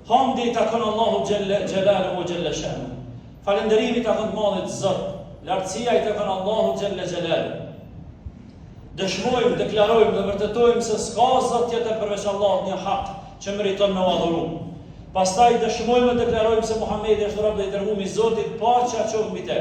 Hamdi ta kon Allahu xhelalu ve xhella shanu. Falënderimi ta kon Madhit Zot. Lartësia i ta kon Allahu xhella xhelalu. Dëshmojmë, deklarojmë dhe vërtetojmë se s'ka Zot tjetër përveç Allahut një hak që meriton me adhuru. Pastaj dëshmojmë dhe deklarojmë se Muhamedi është rob dhe i dërguar i Zotit, paqja qoftë mbi te.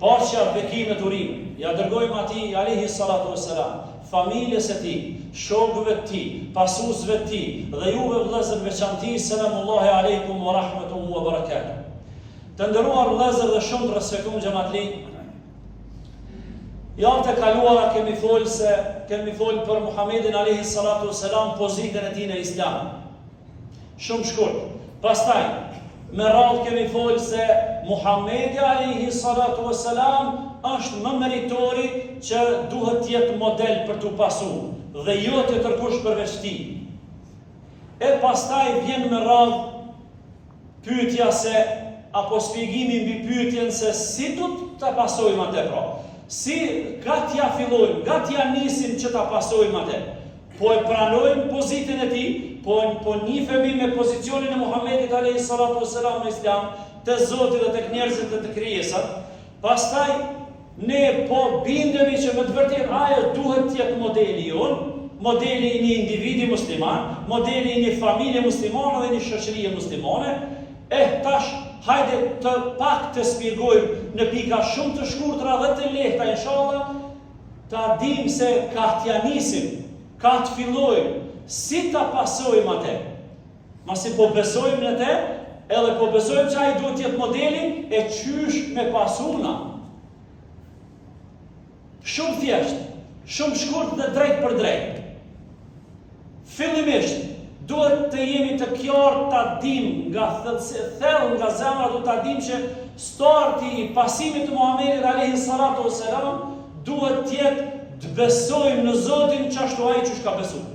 Paqja, bekimet, urime. Ja dërgojmë atij alayhi salatu wassalam, familjes së tij, shokëve të tij, pasuesve të tij dhe juve vëllezër veçanti, selamullahi aleikum wa rahmatuhu wa barakatuh. Të nderuar vëllezër dhe shumë të respektuar xhamatli, javën e kaluara kemi folë për Muhamedin alayhi salatu wassalam, pozitën e tij në Islam. Shumë shkurt. Pastaj me radhë kemi folë se Muhamedi alayhi salatu wassalam është më meritori që duhet të jetë model për t'u pasuar dhe jo të tërkush përveç tij. E pastaj vjen me radhë pyetja se apo shpjegimi mbi pyetjen se si du ta pasojmë atë pra. Si gatja fillojmë, gatja nisim që ta pasojmë atë. Po e pranojmë pozitën e tij, po nifemi me pozicionin e Muhamedit alayhi salatu wassalam në Islam, te Zoti dhe tek njerëzit dhe te krijesat. Pastaj ne po bindemi që me të vërtetë ajo duhet të jetë modeli jon, modeli i një individi musliman, modeli i një familje muslimane dhe një shoqërie muslimane. Tash hajde të pak të shpjegojmë në pika shumë të shkurtra dhe të lehta inshallah, ta dim se ka t'ja nisim, ka të fillojmë, si ta pasojmë atë. Masi po besojmë në te, edhe po besojmë që ai duhet të jetë modelin e qysh me pasuna. Shumë thjesht, shumë shkurt dhe drejt për drejt. Fillimisht, duhet të jemi të qartë ta dim nga thellë nga zemra, duhet ta dim që starti i pasimit të Muhamedit alayhi salatu wassalam duhet të jetë të besojmë në Zotin çashtu ai që ka besuar.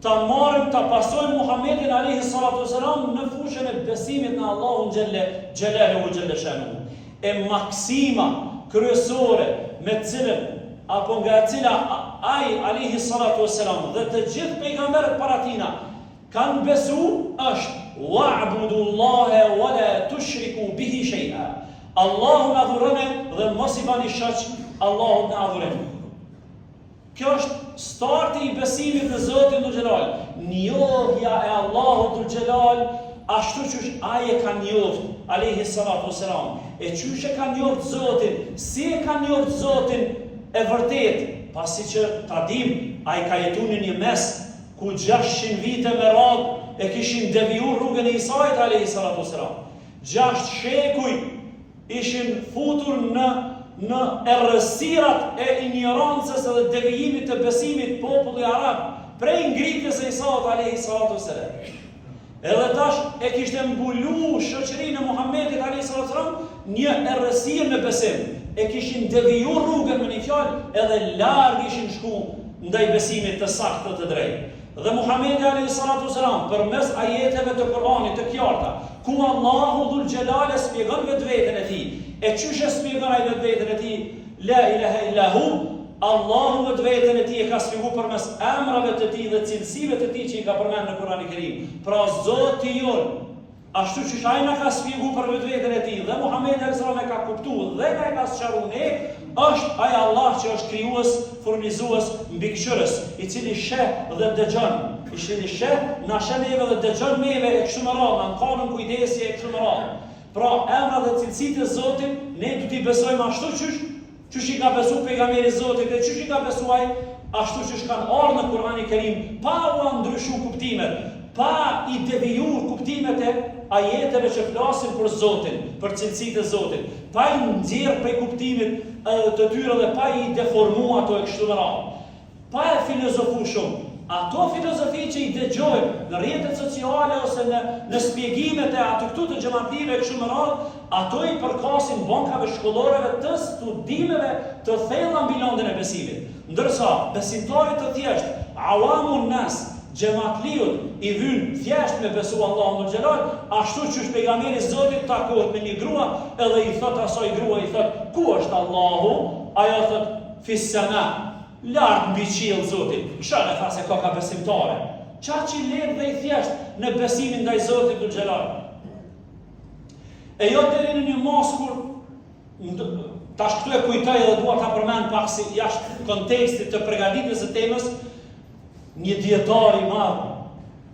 Ta marrim, ta pasojmë Muhamedit alayhi salatu wassalam në fushën e besimit në Allahun xhelalu xhella shanu. E maksima kryesore me cilën apo nga cila ai alayhi salatu wassalam dhe të gjithë pejgamberët para tina kanë besu është wa'budullaha wa la tushriku bihi shay'a. Allahun adhuroni dhe mos i bani shoq Allahut në adhurim. Kjo është starti i besimit në Zotin Dhul Xhelal. Njohja e Allahut Dhul Xhelal ashtu që ai e ka njoft alayhi salatu wassalam. E çysh e ka njoft Zotin, si e ka njoft Zotin e vërtet, pasi që ta dim, ai ka jetuar në një mes ku 600 vite me radhë e kishin devijuar rrugën e Isait alayhi salatu wassalam. 6 shekuj ishin futur në errësirat e ignorancës dhe devijimit të besimit populli arab prej ngritjes së Isait alayhi salatu wassalam. Edhe tash e kishte mbulu shoqërinë e Muhamedit alayhi salatu wassalam një errësirë në besim. E kishin devijuar rrugën me një fjalë edhe larg ishin shku ndaj besimit të saktë të drejtë. Dhe Muhamedi alayhi salatu wassalam përmes ajeteve të Kuranit të qarta, ku Allahu Dhul Xhelal shpjegon vetveten e tij, e çysh e shpjegon ai vetveten e tij, la ilaha illa hu, Allahu vetveten e tij e ka shpjeguar përmes emrave të tij dhe cilësive të tij që i ka përmendur në Kur'anin e Kerim. Pra Zoti jon, ashtu që ai na ka shpjeguar për vetveten e tij dhe Muhamedi alayhi salam e ka kuptuar dhe na e ka sqaruar ne, është ai Allah që është krijues, furnizues, mbikëqyrës, i cili sheh dhe dëgjon. I cili sheh, na sheh neve dhe dëgjon neve e kështu me radhë, na ka në kujdesje e kështu me radhë. Pra emrat dhe cilësitë e Zotit ne duhet i besojmë ashtu çysh i ka besuar pejgamberi i Zotit dhe çysh i ka besuar ai, ashtu që kanë ardhur në Kur'anin e Kerim, pa u ndryshuar kuptimet, pa i devijuar kuptimet e ajeteve që flasin për Zotin, për cilësitë e Zotit, pa i nxjerr prej kuptimit të tyre dhe pa i deformuar ato e kështu me radhë. Pa e filozofuar shumë. Ato filozofi që i dëgjojmë në rrjetet sociale ose në shpjegimet e aty këtu të xhamatlive kështu me radhë, ato i përkasin bankave shkolloreve të studimeve të thella mbi lëndën e besimit. Ndërsa besimtarit të thjesht, awamun nas, xhamatliut i vyn thjesht me besu Allahun Dhul Xhelal, ashtu që pejgamberi i Zotit takohet me një grua, edhe i thot asaj grua, i thot, ku është Allahu? Ajo thot, fis sama, lart mbi qiell Zotit. Çfarë tha se ka besimtare? Qa që i lehtë dhe i thjesht në besimin ndaj Zotit Dhul Xhelal. E jo deri në një mos kur tash këtu e kujtoj edhe dua ta përmend pak si jashtë kontekstit të përgatitjes së temës, një dietar i madh,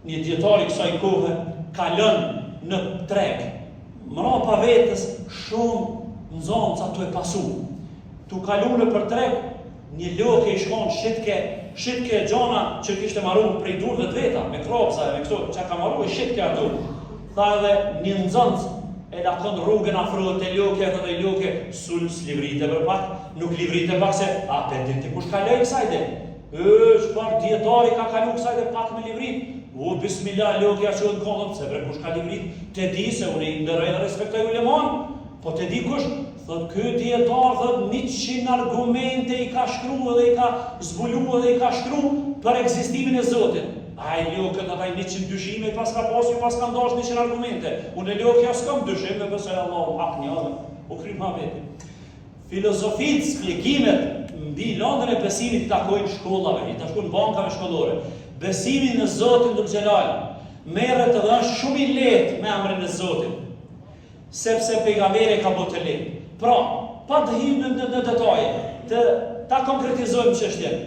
një dietar i kësaj kohe ka lënë në treg, mrapa vetes shumë nxonca tu e pasu. Tu kalu në për treg, një lokë i shkon shitke gjona që kishte marrur prej durve të veta, me kropsa e me këto që ka marrur shitke ato. Tha edhe një nxonc e lakon rrugën afrohet e lokë, edhe e lokë sul s'livrite për pak, nuk livrite pak se a pe ti kush ka lej kësaj dhe? Çfarë dietari ka kalu kësaj dhe pak me livrit? O bismillah lokja që në kohën, se bre kush ka livrit? Te di se unë i ndërrej dhe respektoj uleman, po te di kush? Thot ky dietar thot 100 argumente i ka shkruar dhe i ka zbuluar dhe i ka shkruar për ekzistimin e Zotit. Ai lokët ataj 100 dyshime pas ka pasur, pas ka ndash 100 argumente. Unë lokja s'kam dyshim me besoj Allahu hak një edhe, u kry ma veti. Filozofitë, shpjegimet mbi lëndën e besimit i takojnë shkollave, i takojnë bankave shkollore. Besimi në Zotin Dhul Xhelal merret edhe është shumë i lehtë me emrin e Zotit, sepse pejgamberi ka bërë të lehtë. Pra, pa të him në detaje, ta konkretizojmë çështjen.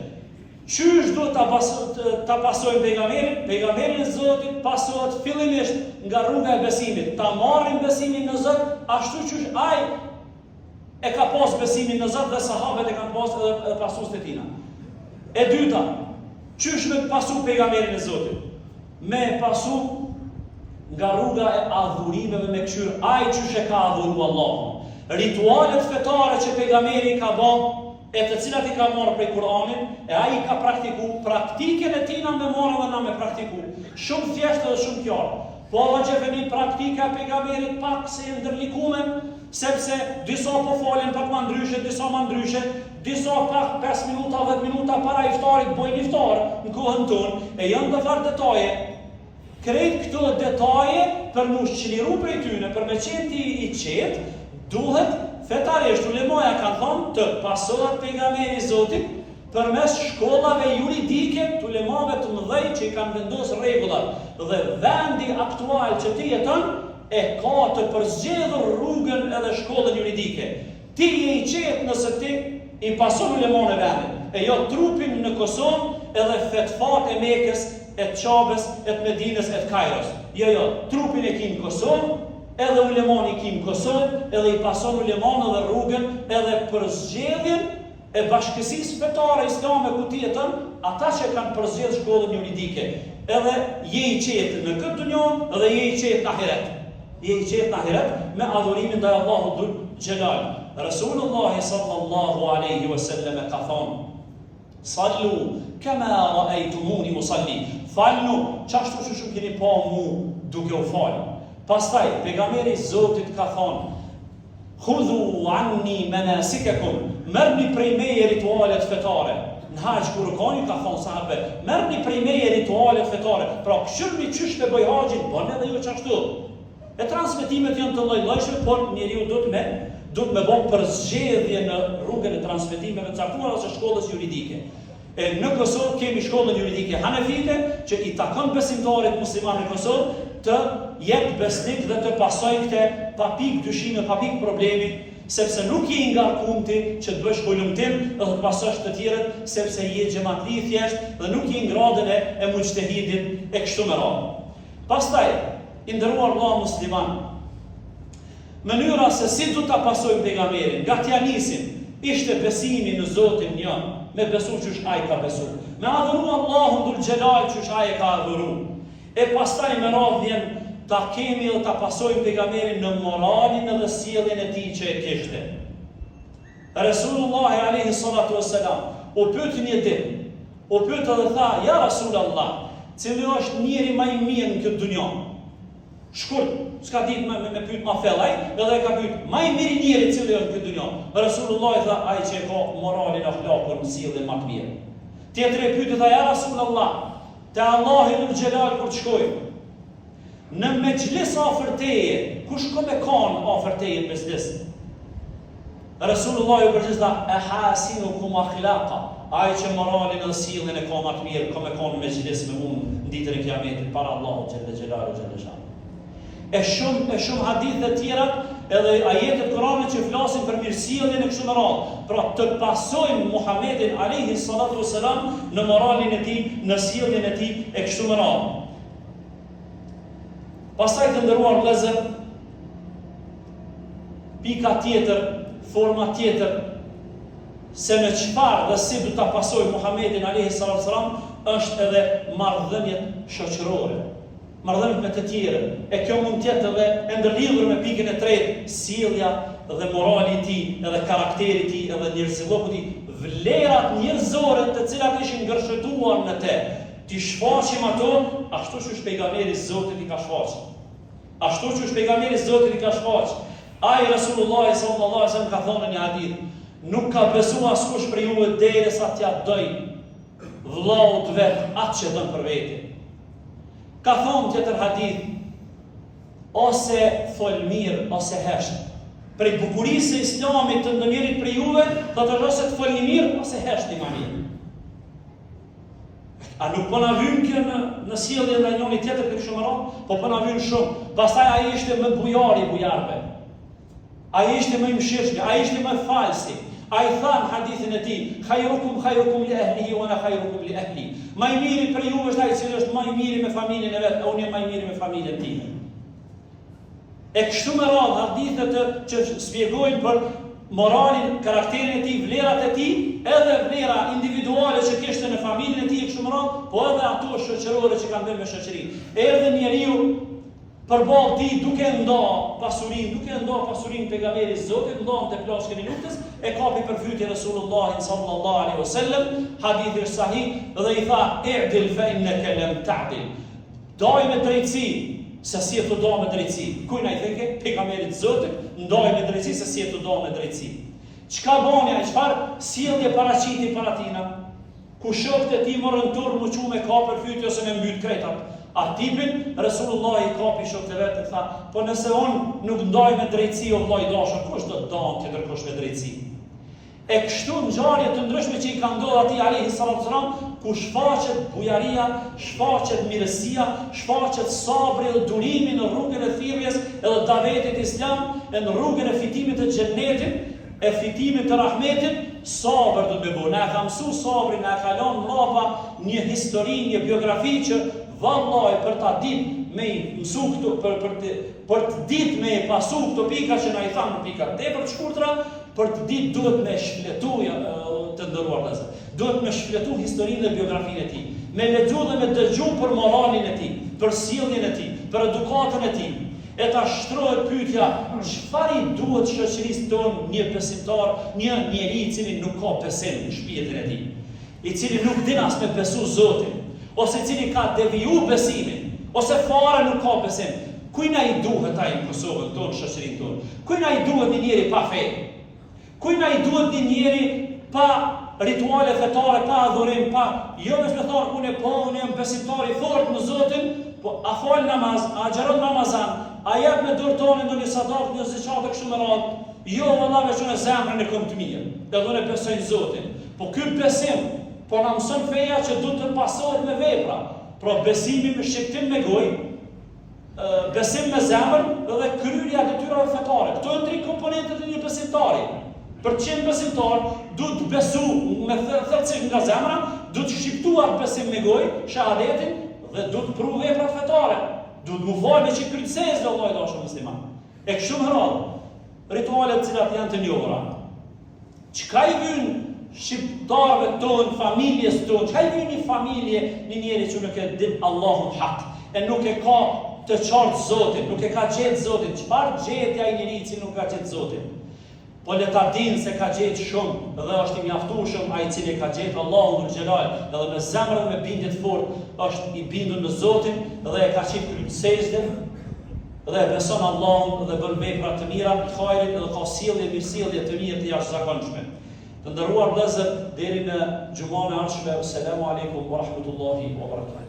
Qysh duhet ta pasojmë pejgamberin? Pejgamberi i Zotit pasohet fillimisht nga rruga e besimit. Ta marrim besimin në Zot, ashtu qysh ai e ka pas besimin në Zot dhe sahabët e kanë pas edhe pasuesit e tina. E dyta, qysh me pasu pejgamberin e Zotit? Me pasu nga rruga e adhurimeve me këshyr, ai qysh e ka adhuru Allahun. Ritualet fetare që pejgamberi ka bën, e të cilat i ka marrë prej Kur'anit, e ai ka praktiku, praktiken e tina me marrë dhe na me praktiku. Shumë thjeshtë dhe shumë qartë. Po gjefemi praktika e pejgamberit pak se e ndërlikume, sepse disa po folin pak ma ndryshe, disa ma ndryshe, disa pak 5 minuta, 10 minuta para iftarit bojnë iftar në kohën tonë, e janë të farë detaje. Krejt këto detaje për mu shqiliru prej tyne, për me qenë i qetë, duhet fetarisht ulemoja kanë thonë të pasohet pejgamberi i Zotit përmes shkollave juridike të ulemave të mëdhej që i kanë vendosur rregullat dhe vendi aktual që ti jeton e ka të përzgjedhur rrugën edhe shkollën juridike. Ti je i qetë nëse ti i pason ulemon e vendit, e jo trupin në Kosovë edhe fetfat e Mekës, e të Qabes, e të Medinës, e të Kairos. Jo, trupin e ki në Kosovë, edhe ulemoni kim Kosovë, edhe i pason ulemon edhe rrugën, edhe përzgjedhjen e bashkësisë fetare islame ku ti jeton, ata që kanë përzgjedhur shkollën juridike. Edhe je i qetë në këtë dunjë, edhe je i qetë në ahiret. Je i qetë në ahiret me adhurimin ndaj Allahut Dhul Xhelal. Rasulullah sallallahu alaihi wasallam ka thonë: "Sallu kama ra'aytumuni usalli." Falnu çashtu që shumë keni pa mu duke u falë. Pastaj, pejgamberi i Zotit ka thonë: "Khudhu anni manasikakum." Merrni prej meje ritualet fetare. Në haxh kur koni ka thonë sahabe, merrni prej meje ritualet fetare. Pra, këshirni çysh të bëj haxhin, bën edhe ju çashtu. E transmetimet janë të lloj-llojshme, por njeriu duhet me bën përzgjedhje në rrugën e transmetimeve të caktuara ose shkollës juridike. E në Kosovë kemi shkollën juridike hanefite që i takon besimtarit musliman në Kosovë të jetë besnik dhe të pasoj këte pa pikë dyshime, pa pikë problemi, sepse nuk je nga kumti që të bësh hulumtim dhe të pasosh të tjerët, sepse je xhamatli thjesht dhe nuk je në gradën e mujtehidit e kështu me radhë. Pastaj, i nderuar vëlla musliman, mënyra se si du ta pasojmë pejgamberin, nga t'ja nisim, ishte besimi në Zotin një, me besu qysh ai ka besu, me adhuru Allahun Dhul Xhelal qysh ai ka adhuru. E pastaj me radhë vjen ta kemi dhe ta pasojmë pejgamberin në moralin edhe sjelljen e tij që e kishte. Resulullah alayhi salatu wassalam u pyet një ditë, u pyet edhe tha: "Ja Rasulullah, cili është njeri më i mirë në këtë dunjë?" Shkurt, s'ka ditë me pyet ma fellaj, edhe ka pyet: "Më i miri njeri cili është në këtë dunjë?" Resulullah tha: "Ai që ka moralin e akhlakun, sjelljen më të mirë." Tjetri e pyet tha: "Ja Rasulullah, te Allahu Dhul Xhelal kur të shkojmë, në mejlis afër teje, kush ka me kanë afër teje në mejlis?" Resulullah ju përgjigj tha: "Ahasinukum akhlaqa." Ai që moralin dhe sjelljen e ka më të mirë, ka me kanë në mejlis me unë në ditën e Kiametit para Allahut xhalla xhelalu xhalla xhan. E shumë hadithe të tjera edhe ajetet Kuranit që flasin për mirësjelljen e kështu me radhë. Pra të pasojmë Muhamedit alayhi salatu wasalam në moralin e tij, në sjelljen e tij e kështu me radhë. Pastaj të nderuar vëllezër, pika tjetër, forma tjetër se me çfarë dhe si do ta pasojmë Muhamedit alayhi salatu wasalam është edhe marrëdhëniet shoqërore. Marrëdhëniet me të tjerë. E kjo mund të jetë edhe e ndërlidhur me pikën e tretë, sjellja dhe morali i tij, edhe karakteri i tij, edhe njerëzilloku i tij, vlerat njerëzore të cilat ishin ngërshëtuar në te. Ti shfaqim ato ashtu siç pejgamberi i Zotit i ka shfaqur. Ashtu siç pejgamberi i Zotit i ka shfaqur. Ai Rasulullah sallallahu alaihi wasallam ka thonë në një hadith, nuk ka besuar askush për ju derisa t'ia doj vllaut vet atë që don për vete. Ka thonë tjetër hadith, ose fol mirë, ose hesht. Prej bukurisë së Islamit të ndonjërit për juve, do të thotë se të folni mirë, ose heshti më mirë. A nuk po na vyn kjo në sjelljen e njëri tjetër për shumë rrot, po na vyn shumë. Pastaj ai ishte më bujari i bujarëve. Ai ishte më i mëshirshëm, ai ishte më falsi. Ai than hadithin e tij, khayrukum li ahlihi wa ana khayrukum li ahli. Më i miri për ju është ai i cili është më i miri me familjen e vet, unë jam më i miri me familjen time. E kështu me radhë hadithet që shpjegojnë për moralin, karakterin e tij, vlerat e tij, edhe vlera individuale që kishte në familjen e tij e kështu me radhë, po edhe ato shoqërore që kanë bërë me shoqëri. Erdhi njeriu përballë ti duke nda pasurinë pejgamberit i Zotit, ndon te plashkën e luftës, e kapi për fytyrë Resulullah sallallahu alaihi wasallam, hadithi është sahih dhe i tha i'dil fa innaka lam ta'dil. Doj me drejtësi, se si e të do me drejtësi. Kujna i theke, pejgamberit i Zotit, ndoj me drejtësi, se si e të do me drejtësi. Çka boni ai, çfarë sjellje paraqiti para tina? Ku shokët e tij morën turp më çu me kapër fytyrë ose me mbyt kretat. A tipin, Resulullah i kapi shokët e vetë dhe tha, po nëse unë nuk ndaj me drejtësi o vllai dashur, kush do të danë tjetër kush me drejtësi? E kështu ngjarje të ndryshme që i ka ndodhur atij alayhi salatu wasalam, ku shfaqet bujaria, shfaqet mirësia, shfaqet sabri dhe durimi në rrugën e thirrjes edhe davetit islam, në rrugën e fitimit të xhennetit, e fitimit të rahmetit, sabër do të bëjë. Na ka mësuar sabrin, na ka lënë mbrapa një histori, një biografi që vallaj për ta ditë me mësu këtu për të ditë me pasu këto pika që na i thamë pika tepër të shkurtra, për të ditë duhet me shfletu të ndëruar vëllezër. Duhet me shfletu historinë dhe biografinë e tij, me lexu dhe me dëgju për moralin e tij, për sjelljen e tij, për edukatën e tij. E ta shtrohet pyetja, çfarë i duhet shoqërisë tonë një besimtar, një njeri i cili nuk ka besim në shpirtin e tij, i cili nuk din as me besu Zotin, ose cili ka deviju besimin, ose fare nuk ka besim. Kujna i duhet ai në Kosovën tonë, shoqërinë tonë? Kujna i duhet një njeri pa fe? Kujna i duhet një njeri pa rituale fetare, pa adhurim, pa jo me thonë unë jam besimtar i fortë në Zotin, po a fal namaz, a xharon Ramazan, a jep me dorë tonë ndonjë sadak, një zeqate kështu me radhë. Jo, vallave që në zemrën e kom të mirë, edhe unë besoj Zotin. Po ky besim po na mëson feja që duhet të pasohet me vepra. Pra besimi me shqiptim me gojë, besim me zemër dhe kryerja e detyrave fetare. Këto janë tre komponentet e një besimtari. Për të qenë besimtar, duhet të besu me thellësi nga zemra, duhet të shqiptuar besim me gojë, shahadetin, dhe duhet të pru veprat fetare. Duhet të falë me çikrytësisë dhe Allahu i dashur musliman. E kështu me radhë, ritualet të cilat janë të njohura. Çka i vjen shqiptarëve tonë, familjes tonë, çka i vjen një familje, një njeri që nuk e din Allahun hak, e nuk e ka të qartë Zotin, nuk e ka gjetë Zotin, çfarë gjeti ai njeriu që nuk ka gjetë Zotin? Po le ta dinë se ka gjetë shumë dhe është i mjaftueshëm ai i cili ka gjetë Allahun dhul xhelal, edhe me zemër dhe me bindje të fortë është i bindur në Zotin dhe e ka qenë kryesëse dhe e beson Allahun dhe bën vepra të mira të hajrit dhe ka mirësjellje të mirë të jashtëzakonshme. Të nderuar vëllezër, deri në xhumën e ardhshme, selamu alejkum wa rahmatullahi wa barakatuh.